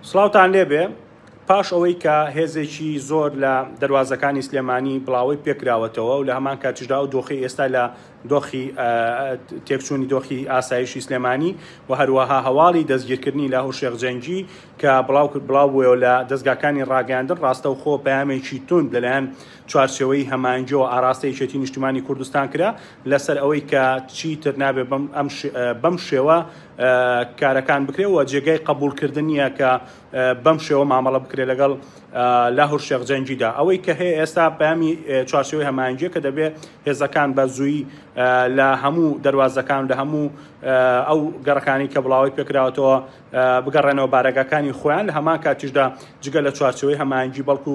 سڵاوتان لێبێ پاش ئەوەی کە هێزێکی زۆر لە دەواازەکانی سلێمانی بڵاوی پێکراوەتەوە و لە هەمان کاتیشدا و دۆخی ئێستا لە دۆخی تێکچوونی دۆخی ئاسایشی سلێمانی و هەروەها هەواڵی دەستگیرکردنی لاهور شێخجەنگی کە بڵاو لە دەستگاکانی ڕاگەاندن ڕاستە و خۆ پەیامێکی تند لەلایەن چوارچێوەی هەمانجۆ ئاراستەی یەکێتی نیشتیمانی کوردستان کرا لەسەر ئەوەی کە چیتر نابێت بەم شێوە کارەکان بکرێەوە جێگای قبولکردن نیە کە بەم شێوە مامەڵە بکرێت لەگەڵ لاهور شێخجەنگیدا ئەوەی کە هەیە ئێستا پەیامی چوارچێوەی هەمانجیە کە دەبێت هێزەکان بە زووی لە هەموو دەواازەکان لە هەموو ئەو گەڕەکانی کە بڵاوی پێکراوەتەوە بگەڕێنەوە بارەگەکانی خۆیان لە هەمان کاتیشدا جگە لە چوارچێوەی هەمانجی بەڵکو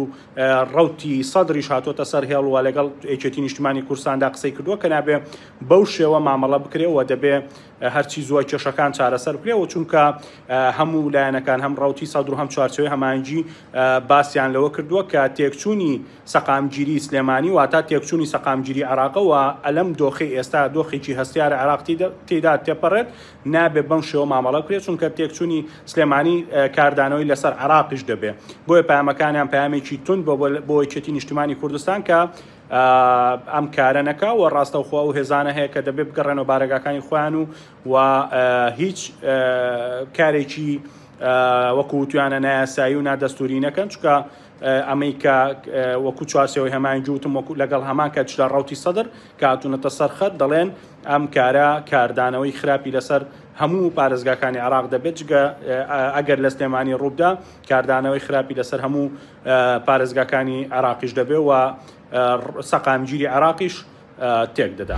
ڕەوتی سەدریش هاتۆتە سەر هێڵوە لەگەڵ یەکێتی نیشتیمانی کوردستاندا قسەی کردووە کە نابێ بەو شێوە مامەڵە بکرێەوە دەبێ هەرچی زۆر کێشەکان چارەسەر بکرێەوە چونکە هەموو لایەنەکان هەم ڕەوتی سەدر و هەم چوارچێوەی هەمانجی باسییان لەوە کردووە کە تێکچوونی سەقامگیری سلێمانی واتە تێکچوونی سەقامگیری عێراقەوە ئەلەم دۆخی ئێستا دۆخێکی هەستیارە عێراقی تێدا تێپەڕێت نابێ بەم شێوە مامەڵە بکرێت چونکە تێکچوونی سلێمانی کاردانەوەی لەسەر عێراقیش دەبێ بۆیە پەیامەکانیان پەیامێکی تند بۆ یەکێتی نیشتیمانی کوردستان کە ئەم کارە نەکا و ڕاستەوخوا و هێزانە هەیە کە دەبێت بگەڕێنەوە بارەگاکانی خۆیان و هیچ کارێکی وەکو توانە نایاسایی و نادەستوری نەکەن چکە ئەمریکا وەکو چوارچێوەی هەمانجی وتم وەکو لەگەڵ هەمان کاتیشدا ڕەوتی سەدر کاتونەتە سەرخەت دەڵێن ئەم کارە کاردانەوەی خراپی لەسەر هەموو پارێزگاکانی عێراق دەبێت جگە ئەگەر لە سلێمانی ڕووبدا کاردانەوەی خراپی لەسەر هەموو پارێزگاکانی عێراقیش دەبێت و سەقامگیری عێراقیش تێک دەدا.